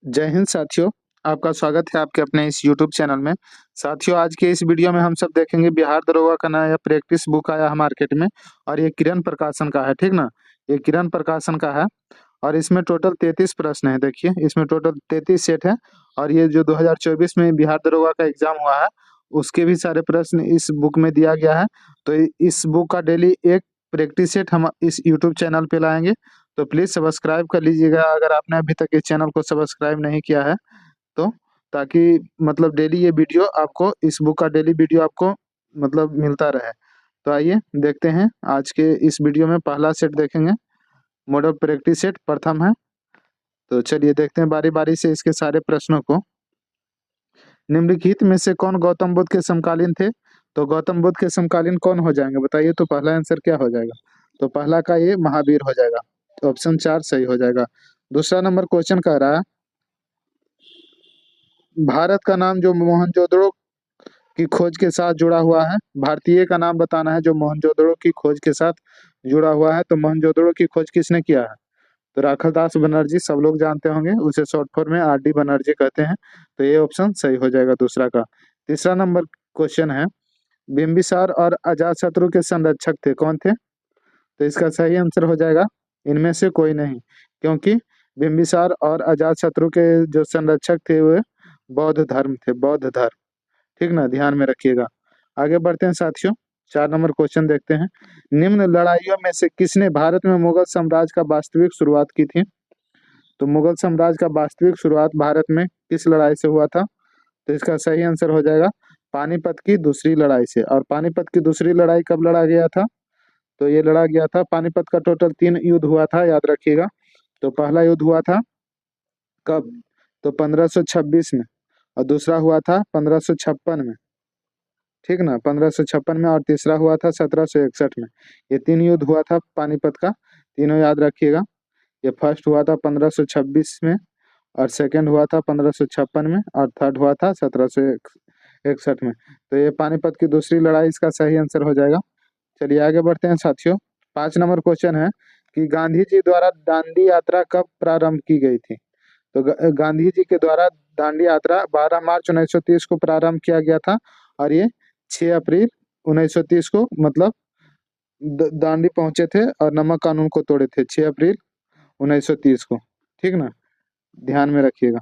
जय हिंद साथियों, आपका स्वागत है आपके अपने इस यूट्यूब चैनल में। साथियों, आज के इस वीडियो में हम सब देखेंगे बिहार दरोगा का नया प्रैक्टिस बुक आया है मार्केट में और ये किरण प्रकाशन का है, ठीक ना। ये किरण प्रकाशन का है और इसमें टोटल 33 प्रश्न है। देखिए, इसमें टोटल 33 सेट है और ये जो 2024 में बिहार दरोगा का एग्जाम हुआ है उसके भी सारे प्रश्न इस बुक में दिया गया है। तो इस बुक का डेली एक प्रैक्टिस सेट हम इस यूट्यूब चैनल पे लाएंगे, तो प्लीज़ सब्सक्राइब कर लीजिएगा अगर आपने अभी तक इस चैनल को सब्सक्राइब नहीं किया है तो, ताकि मतलब डेली ये वीडियो आपको, इस बुक का डेली वीडियो आपको मतलब मिलता रहे। तो आइए देखते हैं आज के इस वीडियो में पहला सेट देखेंगे। मॉडल प्रैक्टिस सेट प्रथम है। तो चलिए देखते हैं बारी बारी से इसके सारे प्रश्नों को। निम्नलिखित में से कौन गौतम बुद्ध के समकालीन थे? तो गौतम बुद्ध के समकालीन कौन हो जाएंगे बताइए। तो पहला आंसर क्या हो जाएगा? तो पहला का ये महावीर हो जाएगा। तो ऑप्शन 4 सही हो जाएगा। दूसरा नंबर क्वेश्चन कह रहा है, भारत का नाम जो मोहनजोदड़ो की खोज के साथ जुड़ा हुआ है, भारतीय का नाम बताना है जो मोहनजोदड़ो की खोज के साथ जुड़ा हुआ है। तो मोहनजोदड़ो की खोज किसने किया है? तो राखालदास बनर्जी, सब लोग जानते होंगे, उसे शॉर्ट फॉर्म में आर.डी. बनर्जी कहते हैं। तो ये ऑप्शन सही हो जाएगा दूसरा का। तीसरा नंबर क्वेश्चन है, बिंबिसार और अजातशत्रु के संरक्षक थे, कौन थे? तो इसका सही आंसर हो जाएगा इनमें से कोई नहीं, क्योंकि बिंबिसार और अजातशत्रु के जो संरक्षक थे वे बौद्ध धर्म थे, बौद्ध धर्म, ठीक ना, ध्यान में रखिएगा। आगे बढ़ते हैं साथियों, 4 नंबर क्वेश्चन देखते हैं। निम्न लड़ाइयों में से किसने भारत में मुगल साम्राज्य का वास्तविक शुरुआत की थी? तो मुगल साम्राज्य का वास्तविक शुरुआत भारत में किस लड़ाई से हुआ था? तो इसका सही आंसर हो जाएगा पानीपत की दूसरी लड़ाई से। और पानीपत की दूसरी लड़ाई कब लड़ा गया था? तो ये लड़ा गया था, पानीपत का टोटल 3 युद्ध हुआ था, याद रखिएगा। तो पहला युद्ध हुआ था कब? तो 1526 में, और दूसरा हुआ था 1556 में, ठीक ना, 1556 में, और तीसरा हुआ था 1761 में। ये 3 युद्ध हुआ था पानीपत का, तीनों याद रखिएगा। ये फर्स्ट हुआ था 1526 में, और सेकंड हुआ था 1556 में, और थर्ड हुआ था 1761 में। तो ये पानीपत की दूसरी लड़ाई इसका सही आंसर हो जाएगा। चलिए आगे बढ़ते हैं साथियों। 5 नंबर क्वेश्चन है कि गांधी जी द्वारा दांडी यात्रा कब प्रारंभ की गई थी? तो गांधी जी के द्वारा दांडी यात्रा 12 मार्च 1930 को प्रारंभ किया गया था और ये 6 अप्रैल 1930 को मतलब दांडी पहुंचे थे और नमक कानून को तोड़े थे 6 अप्रैल 1930 को, ठीक ना, ध्यान में रखिएगा।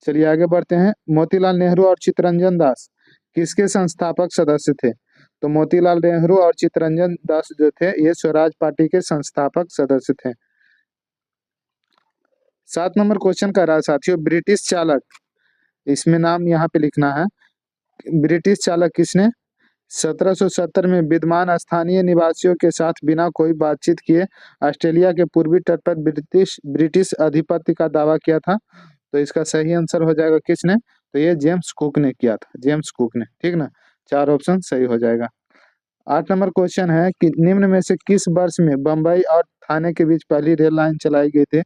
चलिए आगे बढ़ते हैं। मोतीलाल नेहरू और चित्तरंजन दास किसके संस्थापक सदस्य थे? तो मोतीलाल नेहरू और चित्तरंजन दास जो थे ये स्वराज पार्टी के संस्थापक सदस्य थे। 7 नंबर क्वेश्चन का रहा साथियों, ब्रिटिश चालक, इसमें नाम यहाँ पे लिखना है। ब्रिटिश चालक किसने 1770 में विद्यमान स्थानीय निवासियों के साथ बिना कोई बातचीत किए ऑस्ट्रेलिया के पूर्वी तट पर ब्रिटिश ब्रिटिश अधिपत्य का दावा किया था? तो इसका सही आंसर हो जाएगा किसने? तो ये जेम्स कुक ने किया था, जेम्स कुक ने, ठीक ना। 4 ऑप्शन सही हो जाएगा। 8 नंबर क्वेश्चन है कि निम्न में से किस वर्ष में बम्बई और थाने के बीच पहली रेल लाइन चलाई गई थी?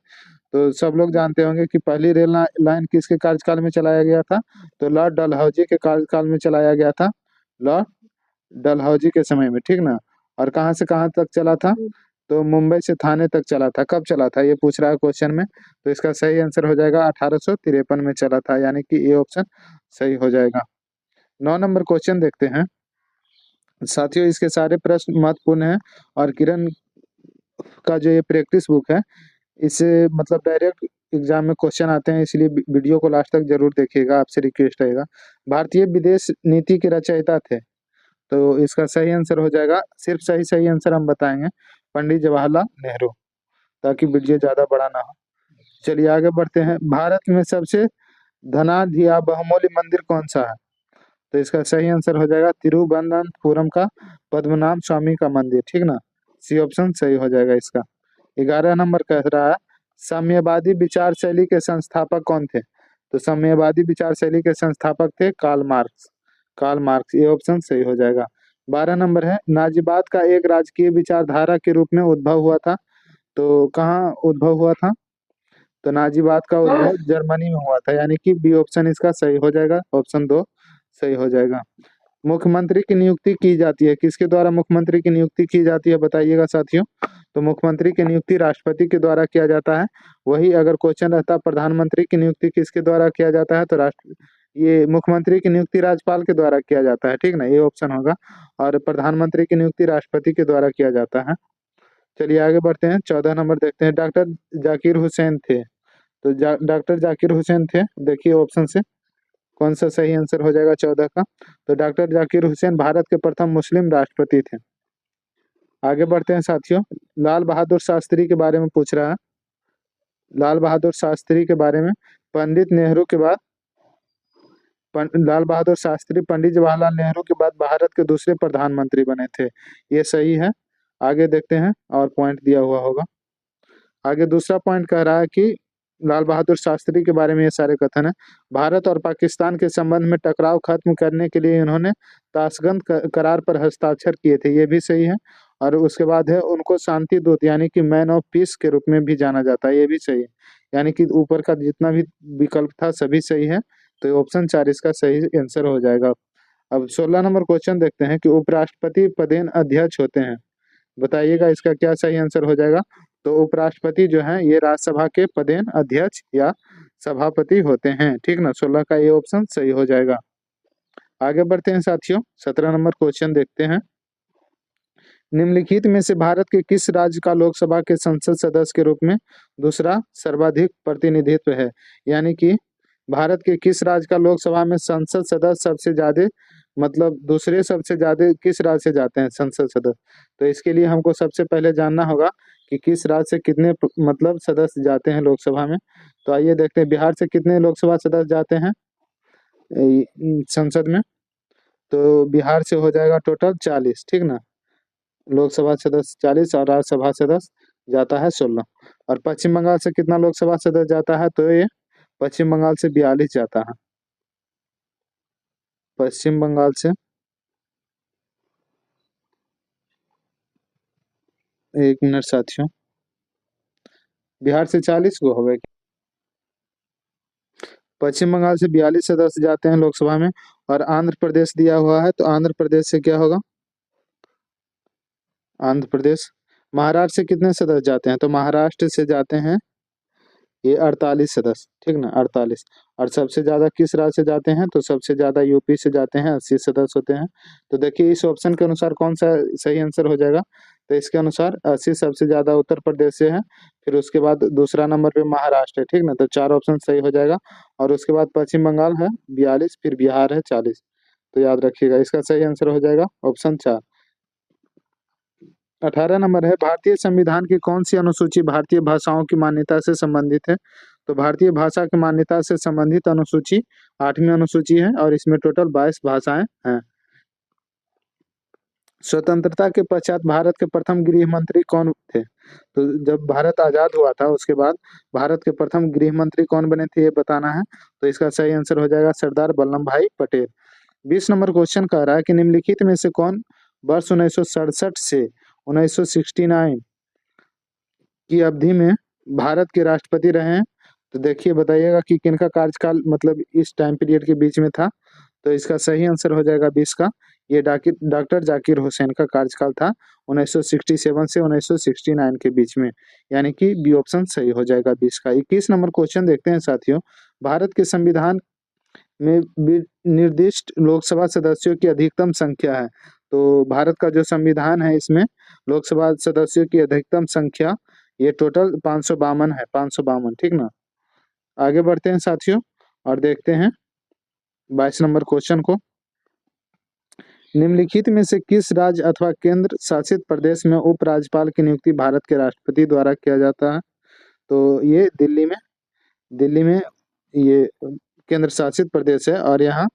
तो सब लोग जानते होंगे कि पहली रेल लाइन किसके कार्यकाल में चलाया गया था? तो लॉर्ड डलहौजी के कार्यकाल में चलाया गया था, लॉर्ड डलहौजी के समय में, ठीक ना। और कहाँ से कहाँ तक चला था? तो मुंबई से थाने तक चला था। कब चला था ये पूछ रहा है क्वेश्चन में। तो इसका सही आंसर हो जाएगा 1853 में चला था, यानी कि ये ऑप्शन सही हो जाएगा। 9 नंबर क्वेश्चन देखते हैं साथियों, इसके सारे प्रश्न महत्वपूर्ण हैं और किरण का जो ये प्रैक्टिस बुक है इससे मतलब डायरेक्ट एग्जाम में क्वेश्चन आते हैं, इसलिए वीडियो को लास्ट तक जरूर देखिएगा, आपसे रिक्वेस्ट रहेगा। भारतीय विदेश नीति के रचयिता थे? तो इसका सही आंसर हो जाएगा, सिर्फ सही सही आंसर हम बताएंगे, पंडित जवाहरलाल नेहरू, ताकि वीडियो ज्यादा बड़ा ना हो। चलिए आगे बढ़ते हैं। भारत में सबसे धनाढ्य या बहुमूल्य मंदिर कौन सा है? तो इसका सही आंसर हो जाएगा तिरुवनंतपुरम का पद्मनाभ स्वामी का मंदिर, ठीक ना, सी ऑप्शन सही हो जाएगा इसका। 11 नंबर कह रहा है, साम्यवादी विचार शैली के संस्थापक कौन थे? तो साम्यवादी विचार शैली के संस्थापक थे कार्ल मार्क्स, कार्ल मार्क्स, ये ऑप्शन सही हो जाएगा। 12 नंबर है, नाजीवाद का एक राजकीय विचारधारा के रूप में उद्भव हुआ था? तो कहाँ उद्भव हुआ था? तो नाजीवाद का उद्भव जर्मनी में हुआ था, यानी कि बी ऑप्शन इसका सही हो जाएगा, ऑप्शन 2 सही हो जाएगा। मुख्यमंत्री की नियुक्ति की जाती है, किसके द्वारा मुख्यमंत्री की नियुक्ति की जाती है बताइएगा साथियों। तो मुख्यमंत्री की नियुक्ति राष्ट्रपति के द्वारा किया जाता है। वही अगर क्वेश्चन रहता प्रधानमंत्री की नियुक्ति किसके द्वारा किया जाता है, तो ये मुख्यमंत्री की नियुक्ति राज्यपाल के द्वारा किया जाता है, ठीक ना, ये ऑप्शन होगा। और प्रधानमंत्री की नियुक्ति राष्ट्रपति के द्वारा किया जाता है। चलिए आगे बढ़ते हैं, 14 नंबर देखते हैं। डॉक्टर जाकिर हुसैन थे, तो डॉक्टर जाकिर हुसैन थे, देखिए ऑप्शन से कौन सा सही आंसर हो जाएगा 14 का। तो डॉक्टर जाकिर हुसैन भारत के प्रथम मुस्लिम राष्ट्रपति थे। आगे बढ़ते हैं साथियों, लाल बहादुर शास्त्री के बारे में पूछ रहा है। लाल बहादुर शास्त्री के बारे में, पंडित नेहरू के बाद लाल बहादुर शास्त्री पंडित जवाहरलाल नेहरू के बाद भारत के दूसरे प्रधानमंत्री बने थे, ये सही है। आगे देखते हैं, और पॉइंट दिया हुआ होगा। आगे दूसरा पॉइंट कह रहा है कि लाल बहादुर शास्त्री के बारे में ये सारे कथन है। भारत और पाकिस्तान के संबंध में टकराव खत्म करने के लिए इन्होंने ताशकंद करार पर हस्ताक्षर किए थे, ये भी सही है। और उसके बाद है, उनको शांति दूत यानी कि मैन ऑफ पीस के रूप में भी जाना जाता है, ये भी सही है। यानी कि ऊपर का जितना भी विकल्प था सभी सही है, तो ऑप्शन 4 इसका सही आंसर हो जाएगा। अब 16 नंबर क्वेश्चन देखते हैं कि उपराष्ट्रपति पदेन अध्यक्ष होते हैं, बताइएगा इसका क्या सही आंसर हो जाएगा। तो उपराष्ट्रपति जो है ये राज्यसभा के पदेन अध्यक्ष या सभापति होते हैं, ठीक ना, 16 का ये ऑप्शन सही हो जाएगा। आगे बढ़ते हैं साथियों, 17 नंबर क्वेश्चन देखते हैं। निम्नलिखित में से भारत के किस राज्य का लोकसभा के संसद सदस्य के रूप में दूसरा सर्वाधिक प्रतिनिधित्व है, यानी कि भारत के किस राज्य का लोकसभा में संसद सदस्य सबसे ज्यादा, मतलब दूसरे सबसे ज्यादा किस राज्य से जाते हैं संसद सदस्य। तो इसके लिए हमको सबसे पहले जानना होगा कि किस राज्य से कितने मतलब सदस्य जाते हैं लोकसभा में। तो आइए देखते हैं, बिहार से कितने लोकसभा सदस्य जाते हैं संसद में। तो बिहार से हो जाएगा टोटल 40, ठीक ना, लोकसभा सदस्य 40 और राज्यसभा सदस्य जाता है 16। और पश्चिम बंगाल से कितना लोकसभा सदस्य जाता है, तो ये पश्चिम बंगाल से 42 जाता है। पश्चिम बंगाल से, एक मिनट साथियों, बिहार से 40 को हो गए, पश्चिम बंगाल से 42 सदस्य जाते हैं लोकसभा में। और आंध्र प्रदेश दिया हुआ है, तो आंध्र प्रदेश से क्या होगा, आंध्र प्रदेश। महाराष्ट्र से कितने सदस्य जाते हैं, तो महाराष्ट्र से जाते हैं ये 48 सदस्य, ठीक ना, 48। और सबसे ज्यादा किस राज्य से जाते हैं, तो सबसे ज्यादा यूपी से जाते हैं, 80 सदस्य होते हैं। तो देखिए इस ऑप्शन के अनुसार कौन सा सही आंसर हो जाएगा। तो इसके अनुसार 80 सबसे ज्यादा उत्तर प्रदेश से है, फिर उसके बाद दूसरा नंबर पे महाराष्ट्र है, ठीक ना, तो 4 ऑप्शन सही हो जाएगा। और उसके बाद पश्चिम बंगाल है 42, फिर बिहार है 40। तो याद रखिएगा इसका सही आंसर हो जाएगा ऑप्शन 4। 18 नंबर है, भारतीय संविधान की कौन सी अनुसूची भारतीय भाषाओं की मान्यता से संबंधित है। तो भारतीय भाषा की मान्यता से संबंधित अनुसूची 8वीं अनुसूची है, और इसमें टोटल 22 भाषाएं हैं। स्वतंत्रता के पश्चात भारत के प्रथम गृह मंत्री कौन थे। तो जब भारत आजाद हुआ था उसके बाद भारत के प्रथम गृह मंत्री कौन बने थे, ये बताना है। तो इसका सही आंसर हो जाएगा सरदार वल्लभ भाई पटेल। 20 नंबर क्वेश्चन कह रहा है कि निम्नलिखित में से कौन वर्ष 1967 से 1969 की अवधि में भारत के राष्ट्रपति रहे हैं। तो देखिए बताइएगा कि किनका कार्यकाल मतलब इस टाइम पीरियड के बीच में था। तो इसका सही आंसर हो जाएगा 20 का, ये डॉक्टर जाकिर हुसैन का कार्यकाल था 1967 से 1969 के बीच में, यानी कि बी ऑप्शन सही हो जाएगा 20 का। 21 नंबर क्वेश्चन देखते हैं साथियों, भारत के संविधान में निर्दिष्ट लोकसभा सदस्यों की अधिकतम संख्या है। तो भारत का जो संविधान है इसमें लोकसभा सदस्यों की अधिकतम संख्या ये टोटल 552 है, 552, ठीक ना। आगे बढ़ते हैं साथियों और देखते हैं 22 नंबर क्वेश्चन को। निम्नलिखित में से किस राज्य अथवा केंद्र शासित प्रदेश में उपराज्यपाल की नियुक्ति भारत के राष्ट्रपति द्वारा किया जाता है। तो ये दिल्ली में ये केंद्र शासित प्रदेश है, और यहाँ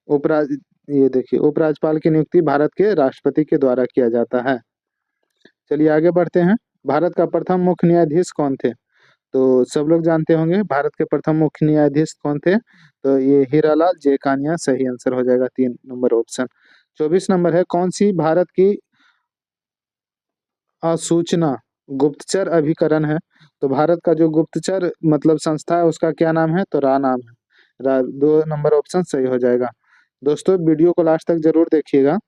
उपराज ये देखिए उपराज्यपाल की नियुक्ति भारत के राष्ट्रपति के द्वारा किया जाता है। चलिए आगे बढ़ते हैं, भारत का प्रथम मुख्य न्यायाधीश कौन थे। तो सब लोग जानते होंगे भारत के प्रथम मुख्य न्यायाधीश कौन थे, तो ये हीरालाल जेकानिया सही आंसर हो जाएगा 3 नंबर ऑप्शन। 24 नंबर है, कौन सी भारत की असूचना गुप्तचर अभिकरण है। तो भारत का जो गुप्तचर मतलब संस्था है उसका क्या नाम है, तो रा नाम है। 2 नंबर ऑप्शन सही हो जाएगा। दोस्तों वीडियो को लास्ट तक जरूर देखिएगा,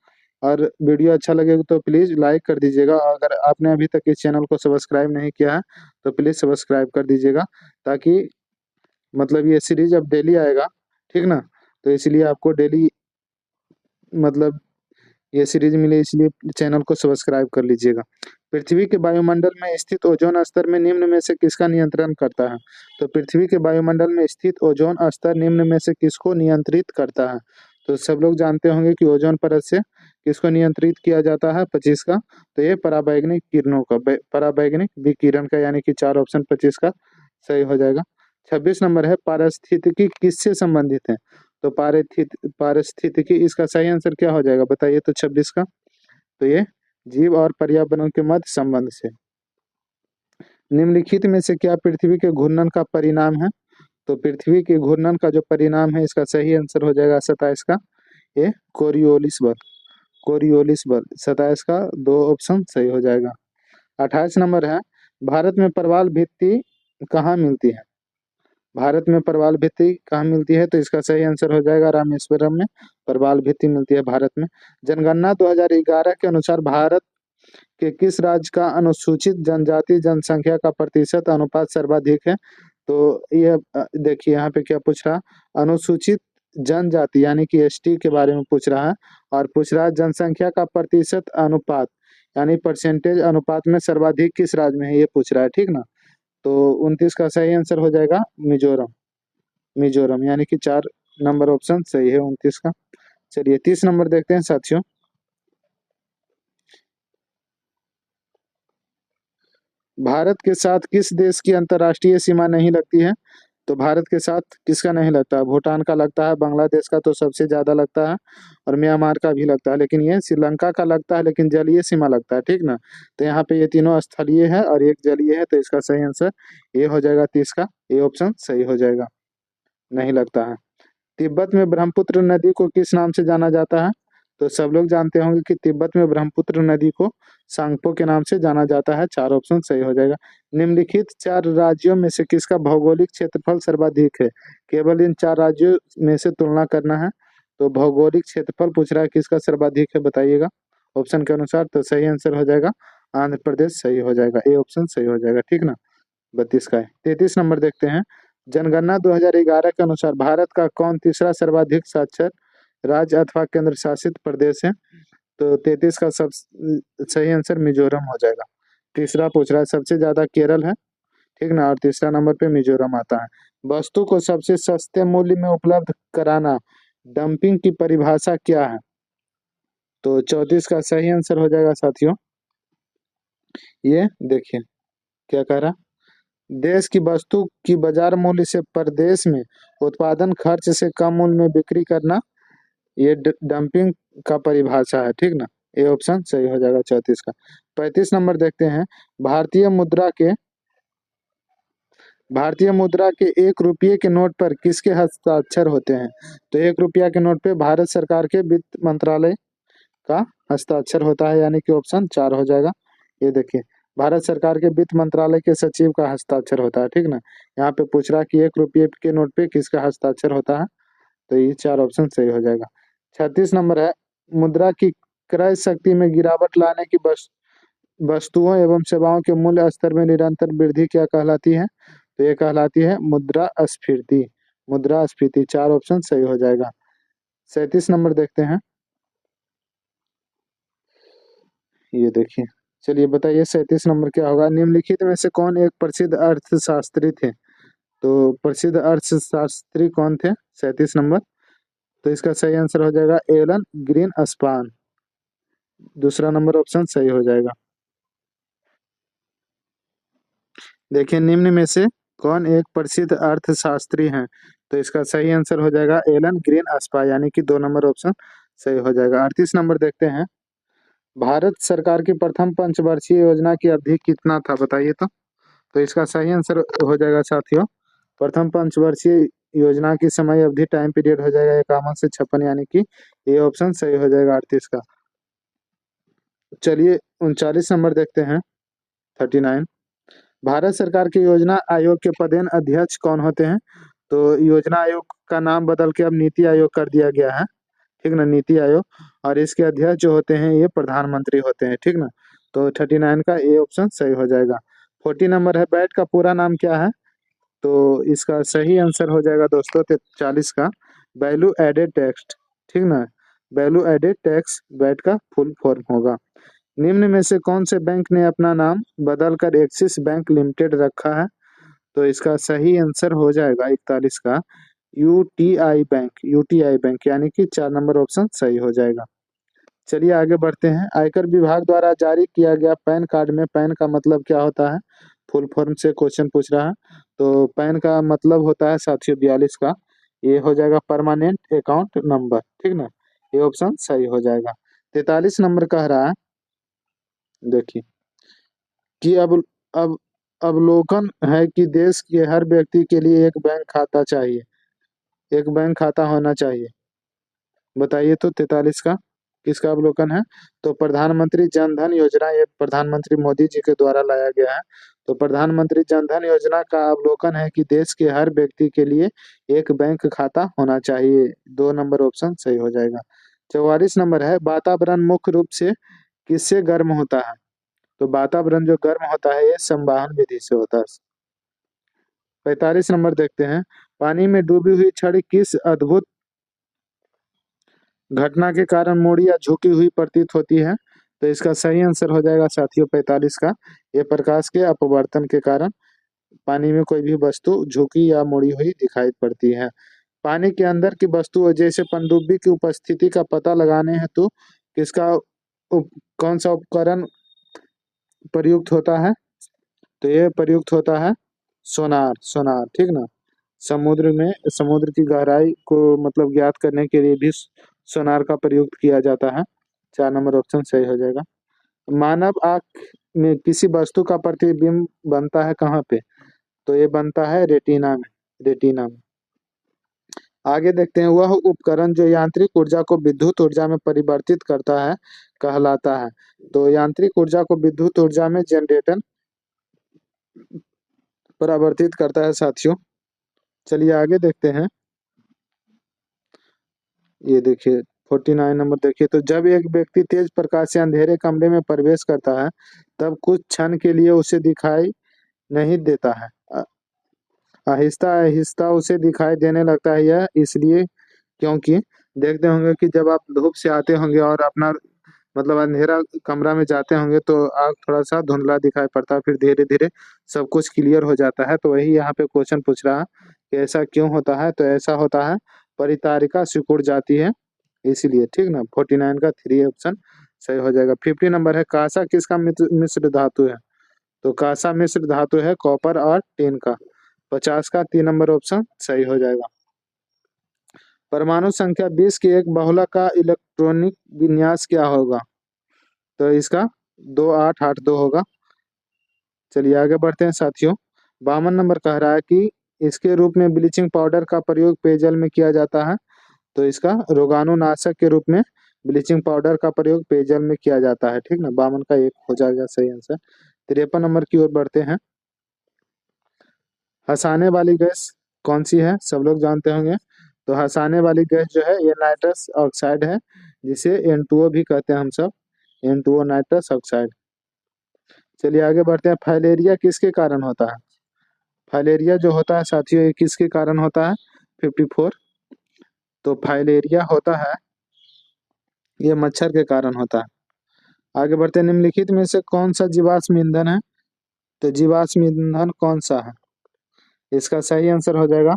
और वीडियो अच्छा लगेगा तो प्लीज़ लाइक कर दीजिएगा, और अगर आपने अभी तक इस चैनल को सब्सक्राइब नहीं किया है तो प्लीज़ सब्सक्राइब कर दीजिएगा, ताकि मतलब ये सीरीज अब डेली आएगा, ठीक ना। तो इसलिए आपको डेली मतलब ये सीरीज मिले, इसलिए चैनल को सब्सक्राइब कर लीजिएगा। पृथ्वी के वायुमंडल में स्थित ओजोन स्तर में निम्न में से किसका नियंत्रण करता है? तो पृथ्वी के वायुमंडल में स्थित ओजोन स्तर निम्न में से किसको नियंत्रित करता है? तो सब लोग जानते होंगे कि ओजोन परत से किसको नियंत्रित किया जाता है 25 का, तो ये पराबैंगनी किरणों का, पराबैंगनी विकिरण का, यानी कि 4 ऑप्शन 25 का सही हो जाएगा। 26 नंबर है पारिस्थितिकी किससे संबंधित है? तो पारिस्थितिकी, इसका सही आंसर क्या हो जाएगा बताइए तो 26 का, तो ये जीव और पर्यावरण के मध्य संबंध से। निम्नलिखित में से क्या पृथ्वी के घूर्णन का परिणाम है? तो पृथ्वी के घूर्णन का जो परिणाम है, इसका सही आंसर हो जाएगा 27 का, ये कोरियोलिस बल। कोरियोलिस बल 27 का 2 ऑप्शन सही हो जाएगा। 28 नंबर है भारत में प्रवाल भित्ति कहाँ मिलती है? भारत में प्रवाल भित्ति कहाँ मिलती है? तो इसका सही आंसर हो जाएगा रामेश्वरम में प्रवाल भित्ति मिलती है भारत में। जनगणना 2011 के अनुसार भारत के किस राज्य का अनुसूचित जनजाति जनसंख्या का प्रतिशत अनुपात सर्वाधिक है? तो ये देखिए यहाँ पे क्या पूछ रहा, अनुसूचित जनजाति यानी कि एसटी के बारे में पूछ रहा है, और पूछ रहा है जनसंख्या का प्रतिशत अनुपात यानी परसेंटेज अनुपात में सर्वाधिक किस राज्य में है, ये पूछ रहा है, ठीक ना। तो 29 का सही आंसर हो जाएगा मिजोरम। मिजोरम यानी कि 4 नंबर ऑप्शन सही है 29 का। चलिए 30 नंबर देखते हैं साथियों। भारत के साथ किस देश की अंतर्राष्ट्रीय सीमा नहीं लगती है? तो भारत के साथ किसका नहीं लगता? भूटान का लगता है, बांग्लादेश का तो सबसे ज्यादा लगता है, और म्यांमार का भी लगता है, लेकिन ये श्रीलंका का लगता है, लेकिन जलीय सीमा लगता है, ठीक ना। तो यहाँ पे ये तीनों स्थलीय है और एक जलीय है, तो इसका सही आंसर ये हो जाएगा 30 का, ये ऑप्शन सही हो जाएगा, नहीं लगता है। तिब्बत में ब्रह्मपुत्र नदी को किस नाम से जाना जाता है? तो सब लोग जानते होंगे कि तिब्बत में ब्रह्मपुत्र नदी को सांगपो के नाम से जाना जाता है, 4 ऑप्शन सही हो जाएगा। निम्नलिखित 4 राज्यों में से किसका भौगोलिक क्षेत्रफल सर्वाधिक है? केवल इन 4 राज्यों में से तुलना करना है, तो भौगोलिक क्षेत्रफल पूछ रहा है किसका सर्वाधिक है बताइएगा ऑप्शन के अनुसार, तो सही आंसर हो जाएगा आंध्र प्रदेश सही हो जाएगा, ए ऑप्शन सही हो जाएगा, ठीक ना। 32 का है। 33 नंबर देखते हैं। जनगणना 2011 के अनुसार भारत का कौन तीसरा सर्वाधिक साक्षर राज्य अथवा केंद्र शासित प्रदेश है? तो 33 का सब सही आंसर मिजोरम हो जाएगा। तीसरा पूछ रहा है, सबसे ज्यादा केरल है, ठीक ना, और तीसरा नंबर पे मिजोरम आता है। वस्तु को सबसे सस्ते मूल्य में उपलब्ध कराना डंपिंग की परिभाषा क्या है? तो 34 का सही आंसर हो जाएगा साथियों, ये देखिए क्या कह रहा, देश की वस्तु की बाजार मूल्य से प्रदेश में उत्पादन खर्च से कम मूल्य में बिक्री करना, ये डंपिंग का परिभाषा है, ठीक ना। ये ऑप्शन सही हो जाएगा 34 का। 35 नंबर देखते हैं। भारतीय मुद्रा के 1 रुपये के नोट पर किसके हस्ताक्षर होते हैं? तो 1 रुपया के नोट पे भारत सरकार के वित्त मंत्रालय का हस्ताक्षर होता है, यानी कि ऑप्शन 4 हो जाएगा। ये देखिए भारत सरकार के वित्त मंत्रालय के सचिव का हस्ताक्षर होता है, ठीक ना। यहाँ पे पूछ रहा है कि 1 रुपये के नोट पे किसका हस्ताक्षर होता है, तो ये 4 ऑप्शन सही हो जाएगा। 36 नंबर है मुद्रा की क्रय शक्ति में गिरावट लाने की वस्तुओं एवं सेवाओं के मूल्य स्तर में निरंतर वृद्धि क्या कहलाती है? तो ये कहलाती है मुद्रास्फीति। मुद्रास्फीति 4 ऑप्शन सही हो जाएगा। 37 नंबर देखते हैं। ये देखिए, चलिए बताइए 37 नंबर क्या होगा। निम्नलिखित में से कौन एक प्रसिद्ध अर्थशास्त्री थे? तो प्रसिद्ध अर्थशास्त्री कौन थे 37 नंबर? तो इसका सही आंसर हो जाएगा एलन ग्रीन स्पान, दूसरा नंबर ऑप्शन सही हो जाएगा। देखिए निम्न में से कौन एक प्रसिद्ध अर्थशास्त्री हैं? तो इसका सही आंसर हो जाएगा एलन ग्रीन स्पा, यानी कि 2 नंबर ऑप्शन सही हो जाएगा। 38 नंबर देखते हैं। भारत सरकार की प्रथम पंचवर्षीय योजना की अवधि कितना था बताइए तो इसका सही आंसर हो जाएगा साथियों, प्रथम पंचवर्षीय योजना की समय अवधि टाइम पीरियड हो जाएगा 51 से 56, यानी कि ये ऑप्शन सही हो जाएगा 38 का। चलिए 39 नंबर देखते हैं। 39। भारत सरकार के योजना आयोग के पदेन अध्यक्ष कौन होते हैं? तो योजना आयोग का नाम बदल के अब नीति आयोग कर दिया गया है, ठीक ना, नीति आयोग। और इसके अध्यक्ष जो होते हैं ये प्रधानमंत्री होते हैं, ठीक ना। तो 39 का ए ऑप्शन सही हो जाएगा। 40 नंबर है, बैट का पूरा नाम क्या है? तो इसका सही आंसर हो जाएगा दोस्तों 40 का वैल्यू एडेड टैक्स, ठीक ना। वैल्यू एडेड टैक्स बैट का फुल फॉर्म होगा। निम्न में से कौन से बैंक ने अपना नाम बदलकर एक्सिस बैंक लिमिटेड रखा है? तो इसका सही आंसर हो जाएगा 41 का यूटीआई बैंक, यूटीआई बैंक, यानी कि 4 नंबर ऑप्शन सही हो जाएगा। चलिए आगे बढ़ते हैं। आयकर विभाग द्वारा जारी किया गया पैन कार्ड में पैन का मतलब क्या होता है? फुल फॉर्म से क्वेश्चन पूछ रहा है। तो पैन का मतलब होता है साथियों 42 का, ये हो जाएगा परमानेंट अकाउंट नंबर, ठीक ना। ये ऑप्शन सही हो जाएगा। 43 नंबर कह रहा है, देखिए कि अब अवलोकन है कि देश के हर व्यक्ति के लिए एक बैंक खाता चाहिए, एक बैंक खाता होना चाहिए। बताइए तो 43 का किसका अवलोकन है? तो प्रधानमंत्री जन धन योजना, ये प्रधानमंत्री मोदी जी के द्वारा लाया गया है। तो प्रधानमंत्री जन धन योजना का अवलोकन है कि देश के हर व्यक्ति के लिए एक बैंक खाता होना चाहिए। 2 नंबर ऑप्शन सही हो जाएगा। 44 नंबर है, वातावरण मुख्य रूप से किससे गर्म होता है? तो वातावरण जो गर्म होता है ये संवहन विधि से होता है। 45 नंबर देखते हैं, पानी में डूबी हुई छड़ी किस अद्भुत घटना के कारण मुड़ी या झुकी हुई प्रतीत होती है? तो इसका सही आंसर हो जाएगा साथियों 45 का, ये प्रकाश के अपवर्तन के कारण पानी में कोई भी वस्तु झुकी या मुड़ी हुई दिखाई पड़ती है। पानी के अंदर की वस्तु जैसे पनडुब्बी की उपस्थिति का पता लगाने हेतु किसका कौन सा उपकरण प्रयुक्त होता है? तो ये प्रयुक्त होता है सोनार, सोनार, ठीक ना। समुद्र में समुद्र की गहराई को मतलब ज्ञात करने के लिए भी सोनार का प्रयोग किया जाता है। 4 नंबर ऑप्शन सही हो जाएगा। मानव आँख में किसी वस्तु का प्रतिबिंब बनता है कहाँ पे? तो ये बनता है रेटिना में, रेटिना में। आगे देखते हैं, वह उपकरण जो यांत्रिक ऊर्जा को विद्युत ऊर्जा में परिवर्तित करता है कहलाता है। तो यांत्रिक ऊर्जा को विद्युत ऊर्जा में जनरेटर परिवर्तित करता है साथियों। चलिए आगे देखते हैं, ये देखिए 49 नंबर देखिए, तो जब एक व्यक्ति तेज प्रकाश से अंधेरे कमरे में प्रवेश करता है तब कुछ क्षण के लिए उसे दिखाई नहीं देता है, आहिस्ता आहिस्ता उसे दिखाई देने लगता है। यह इसलिए क्योंकि देखते होंगे कि जब आप धूप से आते होंगे और अपना मतलब अंधेरा कमरा में जाते होंगे तो आग थोड़ा सा धुंधला दिखाई पड़ता है, फिर धीरे धीरे सब कुछ क्लियर हो जाता है। तो वही यहाँ पे क्वेश्चन पूछ रहा है कि ऐसा क्यों होता है? तो ऐसा होता है परितारिका सिकुड़ जाती है इसीलिए, ठीक ना। 49 का 3 ऑप्शन सही हो जाएगा। 50 नंबर है, कांसा किसका मिश्र धातु है? तो कांसा मिश्र धातु है कॉपर और टिन का। 50 का 3 नंबर ऑप्शन सही हो जाएगा। परमाणु संख्या 20 की एक बहुलक का इलेक्ट्रॉनिक विन्यास क्या होगा? तो इसका 2882 होगा। चलिए आगे बढ़ते हैं साथियों। 52 नंबर कह रहा है कि इसके रूप में ब्लीचिंग पाउडर का प्रयोग पेयजल में किया जाता है। तो इसका रोगाणुनाशक के रूप में ब्लीचिंग पाउडर का प्रयोग पेयजल में किया जाता है, ठीक ना। 52 का 1 हो जाएगा सही आंसर। 53 नंबर की ओर बढ़ते हैं। हंसाने वाली गैस कौन सी है? सब लोग जानते होंगे। तो हंसाने वाली गैस जो है ये नाइट्रस ऑक्साइड है, जिसे N2O भी कहते हैं हम सब, N2O नाइट्रस ऑक्साइड। चलिए आगे बढ़ते हैं। फाइलेरिया किसके कारण होता है? फाइलेरिया जो होता है साथियों ये किसके कारण होता है? 54। तो फाइलेरिया होता है ये मच्छर के कारण होता है। आगे बढ़ते हैं, निम्नलिखित में से कौन सा जीवाश्म ईंधन है? तो जीवाश्म ईंधन कौन सा है? इसका सही आंसर हो जाएगा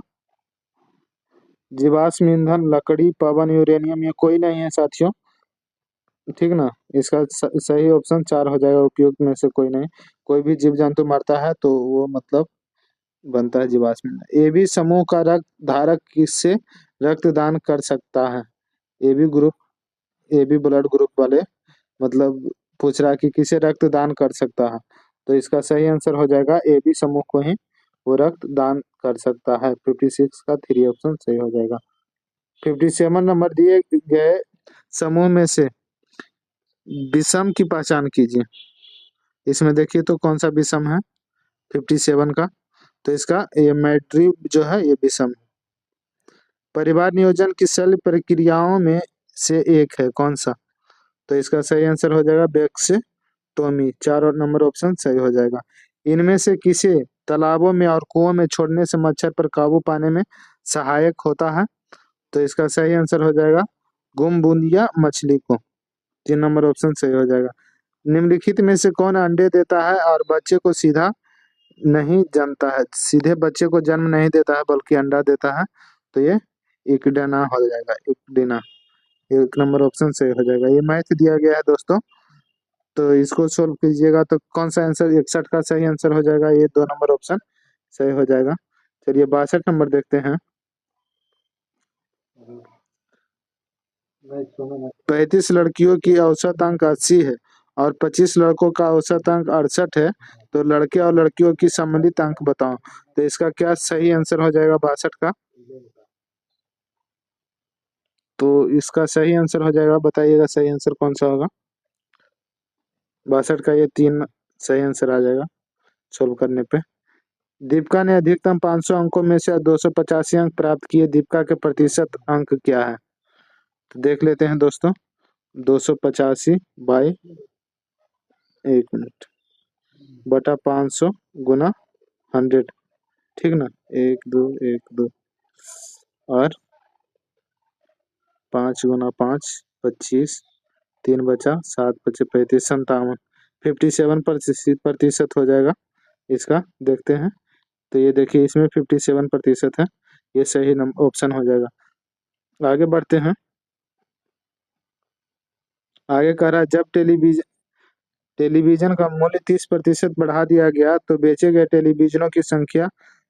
जीवाश्म ईंधन लकड़ी, पवन, यूरेनियम, ये कोई नहीं है साथियों, ठीक ना। इसका सही ऑप्शन 4 हो जाएगा, उपयुक्त में से कोई नहीं। कोई भी जीव जंतु मरता है तो वो मतलब बनता है जीवाश्म ईंधन। ए बी समूह का रक्त धारक किससे रक्तदान कर सकता है? A B group, A B blood group वाले मतलब पूछ रहा है कि किसे रक्तदान कर सकता है? तो इसका सही आंसर हो जाएगा ए बी समूह को ही वो रक्तदान कर सकता है। 56 का 3 ऑप्शन सही हो जाएगा। 57 नंबर दिए गए समूह में से विषम की पहचान कीजिए। इसमें देखिए तो कौन सा विषम है 57 का? तो इसका ये मैट्री जो है ये विषम है। परिवार नियोजन की शल्य प्रक्रियाओं में से एक है, कौन सा? तो इसका सही आंसर हो जाएगा बेक्सेटोमी। 4 और नंबर ऑप्शन सही हो जाएगा। इनमें से किसे तालाबों में और कुओं में छोड़ने से मच्छर पर काबू पाने में सहायक होता है? तो इसका सही आंसर हो जाएगा गुमबुंदिया मछली को। 3 नंबर ऑप्शन सही हो जाएगा। निम्नलिखित में से कौन अंडे देता है और बच्चे को सीधा नहीं जन्मता है, सीधे बच्चे को जन्म नहीं देता है बल्कि अंडा देता है? तो ये इक्डेना हो जाएगा, इक्डेना। 1 नंबर ऑप्शन सही हो जाएगा। ये मैथ दिया गया है दोस्तों, तो इसको सोल्व कीजिएगा तो कौन सा आंसर 61 का सही आंसर हो जाएगा? ये 2 नंबर ऑप्शन सही हो जाएगा। चलिए 62 नंबर देखते हैं। 35 लड़कियों की औसत अंक 80 है और 25 लड़कों का औसत अंक 68 है, तो लड़के और लड़कियों की सम्मिलित अंक बताओ। तो इसका क्या सही आंसर हो जाएगा 62 का? तो इसका सही आंसर हो जाएगा, बताइएगा सही आंसर कौन सा होगा? 62 का ये 3 सही आंसर आ जाएगा सोल्व करने पे। दीपिका ने अधिकतम 500 अंकों में से 285 अंक प्राप्त किए, दीपिका के प्रतिशत अंक क्या है? तो देख लेते हैं दोस्तों। 285 बाई 1 मिनट बटा 500 गुना 100, ठीक ना? 1 2 1 2 और 5 गुना 5 25, 3 बचा 7 बचे 35 57, 57% हो जाएगा इसका। देखते हैं तो ये देखिए इसमें 57% है, ये सही ऑप्शन हो जाएगा। आगे बढ़ते हैं। आगे कह रहा है जब टेलीविजन का मूल्य 30% बढ़ा दिया गया तो बेचे गए टेलीविजनों की संख्या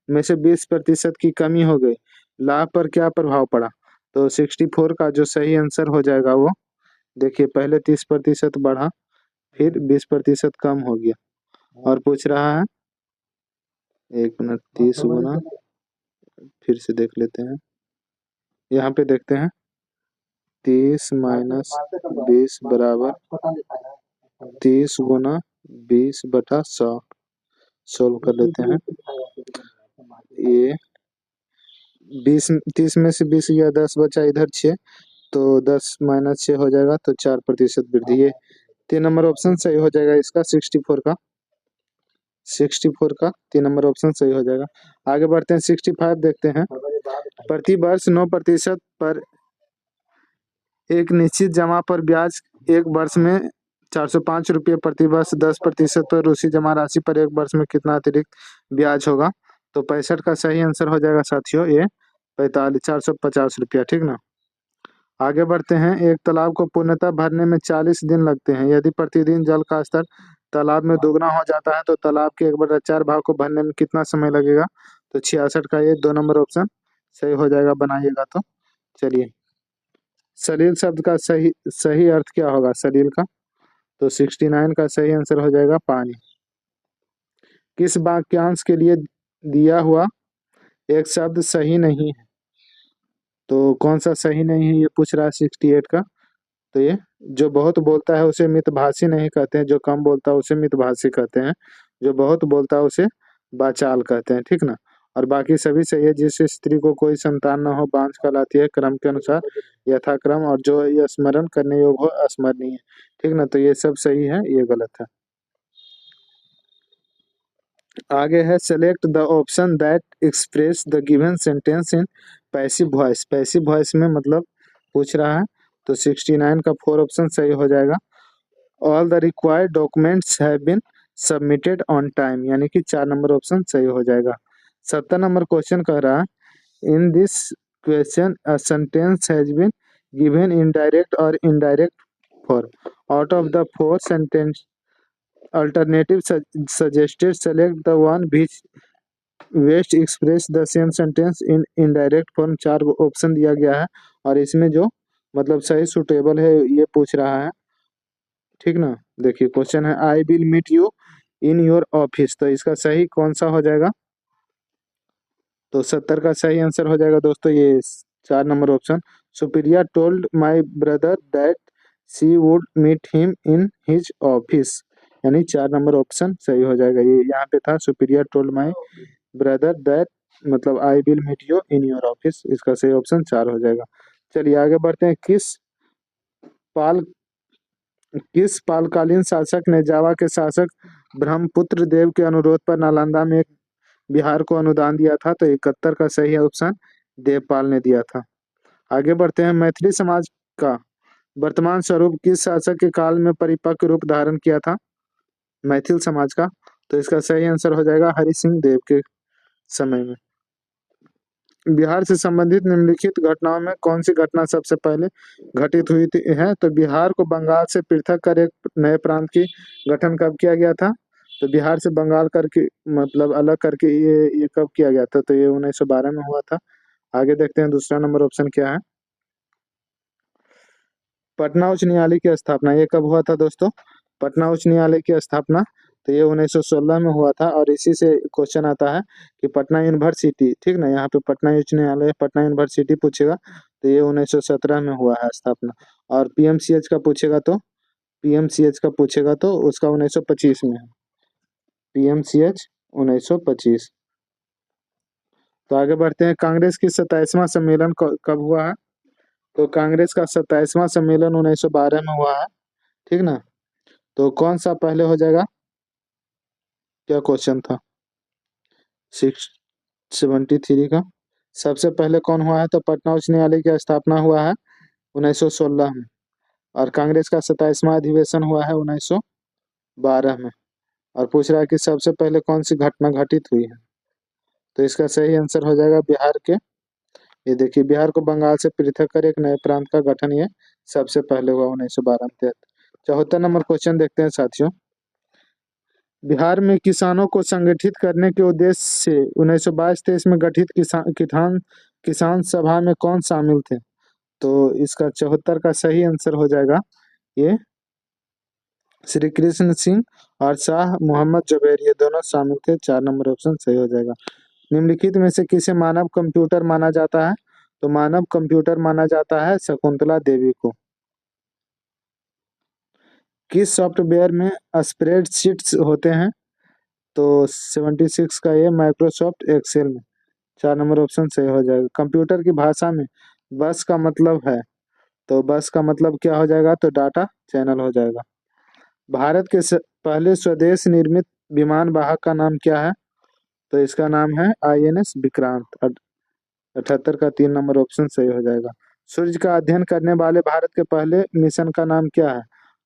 में से 20% की कमी हो गई, लाभ पर क्या प्रभाव पड़ा? तो 64 का जो सही आंसर हो जाएगा वो देखिए, पहले 30% बढ़ा, फिर 20% कम हो गया। और पूछ रहा है 1 मिनट 30 गुना, फिर से देख लेते हैं, यहाँ पे देखते हैं 30 माइनस 20 बराबर 30 गुना 20 बटा 100। सोल्व कर लेते हैं। ये 20 30 में से 20 गया 10 बचा, इधर 6, तो 10 माइनस 6 हो जाएगा, तो 4% वृद्धि। ये 3 नंबर ऑप्शन सही हो जाएगा इसका। 64 का 3 नंबर ऑप्शन सही हो जाएगा। आगे बढ़ते हैं 65 देखते हैं। प्रति वर्ष 9% पर एक निश्चित जमा पर ब्याज एक वर्ष में 405 रुपये प्रति वर्ष, 10% पर उसी जमा राशि पर एक वर्ष में कितना अतिरिक्त ब्याज होगा? तो 65 का सही आंसर हो जाएगा साथियों ये 450 रुपया, ठीक ना? आगे बढ़ते हैं। एक तालाब को पूर्णतः भरने में 40 दिन लगते हैं। यदि प्रतिदिन जल का स्तर तालाब में दोगुना हो जाता है तो तालाब के 1/4 भाग को भरने में कितना समय लगेगा? तो 66 का ये 2 नंबर ऑप्शन सही हो जाएगा, बनाइएगा तो। चलिए, सलील शब्द का सही सही अर्थ क्या होगा सलील का? तो 69 का सही आंसर हो जाएगा पानी। किस वाक्यांश के लिए दिया हुआ एक शब्द सही नहीं है? तो कौन सा सही नहीं है ये पूछ रहा है 68 का। तो ये जो बहुत बोलता है उसे मितभाषी नहीं कहते हैं, जो कम बोलता है उसे मितभाषी कहते हैं, जो बहुत बोलता है उसे वाचाल कहते हैं, ठीक ना? और बाकी सभी सही है। जिस स्त्री को कोई संतान न हो बांझ कहलाती है, क्रम के अनुसार यथाक्रम, और जो ये स्मरण करने योग्य हो स्मरणीय, ठीक ना? तो ये सब सही है, ये गलत है। आगे है select the option that express the given sentence in passive voice. Passive voice में मतलब पूछ रहा है, तो 69 का 4 ऑप्शन सही हो जाएगा। All the required documents have been submitted on time, यानी कि 4 नंबर ऑप्शन सही हो जाएगा। 70 नंबर क्वेश्चन कह रहा है in this question a sentence has been given in direct और indirect form, out of the 4 sentence alternative suggested select the one which best express the same sentence in indirect form। 4 option दिया गया है और इसमें जो मतलब सही suitable है ये पूछ रहा है, ठीक ना? देखिए क्वेश्चन है I will meet you in your office, तो इसका सही कौन सा हो जाएगा? तो 70 का सही आंसर हो जाएगा दोस्तों ये 4 number option. Supriya told my brother that she would meet him in his office, यानी 4 नंबर ऑप्शन सही हो जाएगा। ये यहाँ पे था Supriya told my brother that, मतलब I will meet you in your office, इसका सही ऑप्शन 4 हो जाएगा। चलिए आगे बढ़ते हैं। किस पाल किस पालकालीन शासक ने जावा के शासक ब्रह्मपुत्र देव के अनुरोध पर नालंदा में एक बिहार को अनुदान दिया था? तो 71 का सही ऑप्शन देवपाल ने दिया था। आगे बढ़ते हैं। मैथिली समाज का वर्तमान स्वरूप किस शासक के काल में परिपक्व रूप धारण किया था? मैथिल समाज का, तो इसका सही आंसर हो जाएगा हरि सिंह देव के समय में। बिहार से संबंधित निम्नलिखित घटनाओं में कौन सी घटना सबसे पहले घटित हुई थी है? तो बिहार को बंगाल से पृथक कर एक नए प्रांत की गठन कब किया गया था? तो बिहार से बंगाल करके मतलब अलग करके ये कब किया गया था? तो ये 1912 में हुआ था। आगे देखते हैं दूसरा नंबर ऑप्शन क्या है। पटना उच्च न्यायालय की स्थापना ये कब हुआ था दोस्तों? पटना उच्च न्यायालय की स्थापना तो ये 1916 में हुआ था। और इसी से क्वेश्चन आता है कि पटना यूनिवर्सिटी, ठीक ना, यहाँ पे पटना उच्च न्यायालय पटना यूनिवर्सिटी पूछेगा तो ये 1917 में हुआ है स्थापना। और पीएमसीएच का पूछेगा तो उसका 1925 में है। पीएमसीएच 1925। तो आगे बढ़ते हैं। कांग्रेस की 27वां सम्मेलन कब हुआ है? तो कांग्रेस का 27वां सम्मेलन 1912 में हुआ है, ठीक ना। तो कौन सा पहले हो जाएगा? क्या क्वेश्चन था? 673 का सबसे पहले कौन हुआ है? तो पटना उच्च न्यायालय की स्थापना हुआ है 1916 में। और कांग्रेस का 27वां अधिवेशन हुआ है 1912 में। और पूछ रहा है कि सबसे पहले कौन सी घटना घटित हुई है? तो इसका सही आंसर हो जाएगा बिहार के, ये देखिए, बिहार को बंगाल से पृथक कर एक नए प्रांत का गठन ये सबसे पहले हुआ 1912 में। 74 नंबर क्वेश्चन देखते हैं साथियों। बिहार में किसानों को संगठित करने के उद्देश्य से 1922-23 में गठित किसान सभा में कौन शामिल थे? तो इसका 74 का सही आंसर हो जाएगा ये श्री कृष्ण सिंह और शाह मोहम्मद जुबैर, ये दोनों शामिल थे। 4 नंबर ऑप्शन सही हो जाएगा। निम्नलिखित में से किसे मानव कंप्यूटर माना जाता है? तो मानव कंप्यूटर माना जाता है शकुंतला देवी को। किस सॉफ्टवेयर में स्प्रेडशीट्स होते हैं? तो 76 का ये माइक्रोसॉफ्ट एक्सेल में। 4 नंबर ऑप्शन सही हो जाएगा। कंप्यूटर की भाषा में बस का मतलब है, तो बस का मतलब क्या हो जाएगा? तो डाटा चैनल हो जाएगा। भारत के पहले स्वदेश निर्मित विमान वाहक का नाम क्या है? तो इसका नाम है आईएनएस विक्रांत। 78 का 3 नंबर ऑप्शन सही हो जाएगा। सूर्य का अध्ययन करने वाले भारत के पहले मिशन का नाम क्या है?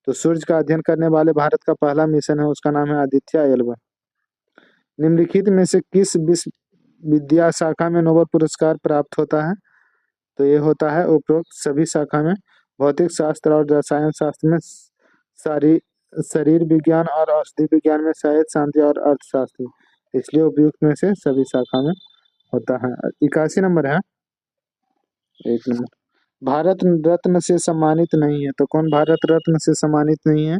तो सूर्य का अध्ययन करने वाले भारत का पहला मिशन है, उसका नाम है आदित्य L1। निम्नलिखित में से किस विद्या शाखा में नोबेल पुरस्कार प्राप्त होता है? तो ये होता है उपरोक्त सभी शाखा में। भौतिक शास्त्र और रसायन शास्त्र में शरीर विज्ञान और औषधि विज्ञान में शायद शांति और अर्थशास्त्र में, इसलिए उपयुक्त में से सभी शाखा में होता है। 81 नंबर है। एक नंबर। भारत रत्न से सम्मानित नहीं है, तो कौन भारत रत्न से सम्मानित नहीं है?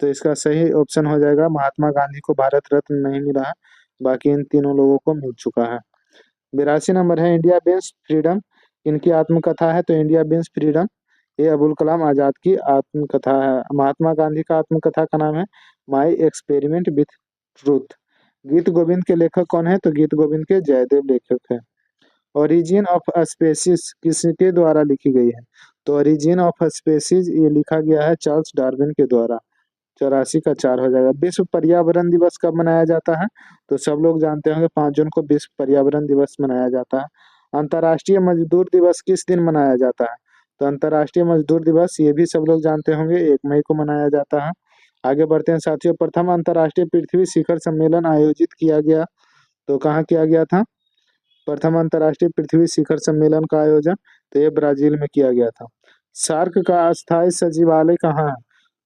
तो इसका सही ऑप्शन हो जाएगा महात्मा गांधी को भारत रत्न नहीं मिला है, बाकी इन तीनों लोगों को मिल चुका है। 82 नंबर है। इंडिया बीन्स फ्रीडम इनकी आत्मकथा है? तो इंडिया बीन्स फ्रीडम ये अबुल कलाम आजाद की आत्मकथा है। महात्मा गांधी का आत्मकथा का नाम है माई एक्सपेरिमेंट विथ ट्रूथ। गीत गोविंद के लेखक कौन है? तो गीत गोविंद के जयदेव लेखक है। ओरिजिन ऑफ स्पेसीज किसके द्वारा लिखी गई है? तो ओरिजिन ऑफ स्पेसीज ये लिखा गया है चार्ल्स डार्विन के द्वारा। 84 का 4 हो जाएगा। विश्व पर्यावरण दिवस कब मनाया जाता है? तो सब लोग जानते होंगे 5 जून को विश्व पर्यावरण दिवस मनाया जाता है। अंतर्राष्ट्रीय मजदूर दिवस किस दिन मनाया जाता है? तो अंतर्राष्ट्रीय मजदूर दिवस ये भी सब लोग जानते होंगे 1 मई को मनाया जाता है। आगे बढ़ते हैं साथियों। प्रथम अंतर्राष्ट्रीय पृथ्वी शिखर सम्मेलन आयोजित किया गया, तो कहाँ किया गया था? प्रथम अंतर्राष्ट्रीय पृथ्वी शिखर सम्मेलन का आयोजन तो ये ब्राजील में किया गया था। सार्क का अस्थायी सचिवालय कहाँ है?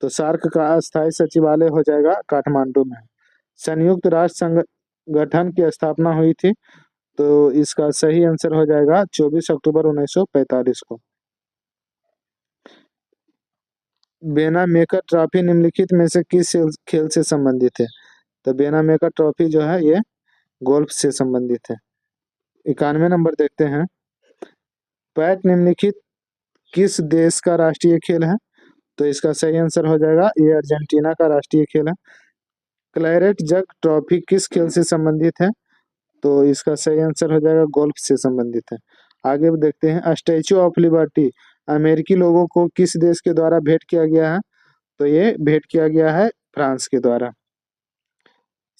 तो सार्क का अस्थायी सचिवालय हो जाएगा काठमांडू में। संयुक्त राष्ट्र संगठन की स्थापना हुई थी, तो इसका सही आंसर हो जाएगा 24 अक्टूबर 1945 को। बेना मेकर ट्रॉफी निम्नलिखित में से किस खेल से संबंधित है? तो बेना मेकर ट्रॉफी जो है ये गोल्फ से संबंधित है। 91 नंबर देखते हैं। पैट निम्नलिखित किस देश का राष्ट्रीय खेल है? तो इसका सही आंसर हो जाएगा ये अर्जेंटीना का राष्ट्रीय खेल है। क्लैरेट जग ट्रॉफी किस खेल से संबंधित है? तो इसका सही आंसर हो जाएगा गोल्फ से संबंधित है। आगे देखते हैं। स्टैचू ऑफ लिबर्टी अमेरिकी लोगों को किस देश के द्वारा भेंट किया गया है? तो ये भेंट किया गया है फ्रांस के द्वारा।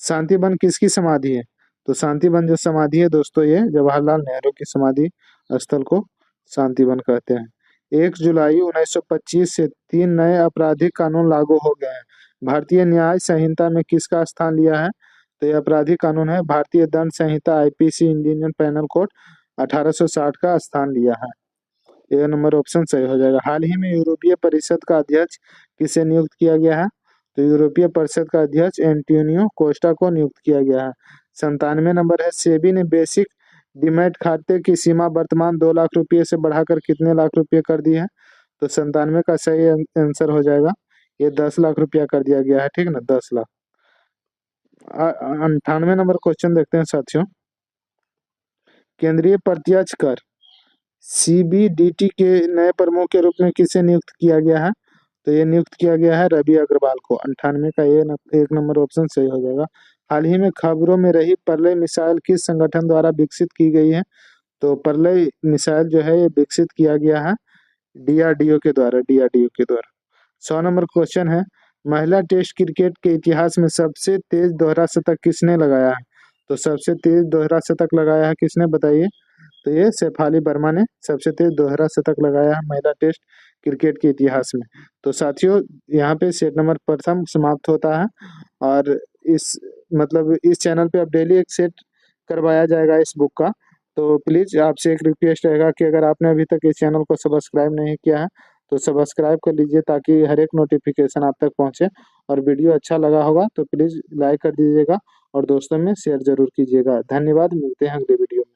शांति वन किसकी समाधि है? तो शांति वन जो समाधि है दोस्तों, ये जवाहरलाल नेहरू की समाधि स्थल को शांति वन कहते हैं। 1 जुलाई 1925 से 3 नए आपराधिक कानून लागू हो गए हैं। भारतीय न्याय संहिता में किसका स्थान लिया है? तो ये आपराधिक कानून है भारतीय दंड संहिता आईपीसी इंडियन पेनल कोड 1860 का स्थान लिया है। ए नंबर ऑप्शन सही हो जाएगा। हाल ही में यूरोपीय परिषद का अध्यक्ष किसे नियुक्त किया गया है? तो यूरोपीय परिषद का अध्यक्ष एंटोनियो कोस्टा को नियुक्त किया गया है। 97 नंबर है, सेबी ने बेसिक डीमैट खाते की सीमा वर्तमान 2 लाख रुपये से बढ़ाकर कितने लाख रुपये कर दी है? तो 97 का सही आंसर हो जाएगा, ये 10 लाख रुपया कर दिया गया है, ठीक ना, 10 लाख। 98 नंबर क्वेश्चन देखते हैं साथियों। केंद्रीय प्रत्यक्ष कर सीबीडीटी के नए प्रमुख के रूप में किसे नियुक्त किया गया है? तो ये नियुक्त किया गया है रवि अग्रवाल को। 98 का ये 1 नंबर ऑप्शन सही हो जाएगा। हाल ही में खबरों में रही परलय मिसाइल किस संगठन द्वारा विकसित की गई है? तो परलय मिसाइल जो है ये विकसित किया गया है डीआरडीओ के द्वारा, डीआरडीओ के द्वारा। 100 नंबर क्वेश्चन है, महिला टेस्ट क्रिकेट के इतिहास में सबसे तेज दोहरा शतक किसने लगाया है? तो सबसे तेज दोहरा शतक लगाया है किसने, बताइए? तो ये शेफाली वर्मा ने सबसे तेज दोहरा शतक लगाया है महिला टेस्ट क्रिकेट के इतिहास में। तो साथियों यहाँ पे सेट नंबर प्रथम समाप्त होता है और इस इस चैनल पे अब डेली एक सेट करवाया जाएगा इस बुक का। तो प्लीज आपसे एक रिक्वेस्ट रहेगा कि अगर आपने अभी तक इस चैनल को सब्सक्राइब नहीं किया है तो सब्सक्राइब कर लीजिए ताकि हर एक नोटिफिकेशन आप तक पहुंचे। और वीडियो अच्छा लगा होगा तो प्लीज लाइक कर दीजिएगा और दोस्तों में शेयर जरूर कीजिएगा। धन्यवाद, मिलते हैं अगले वीडियो में।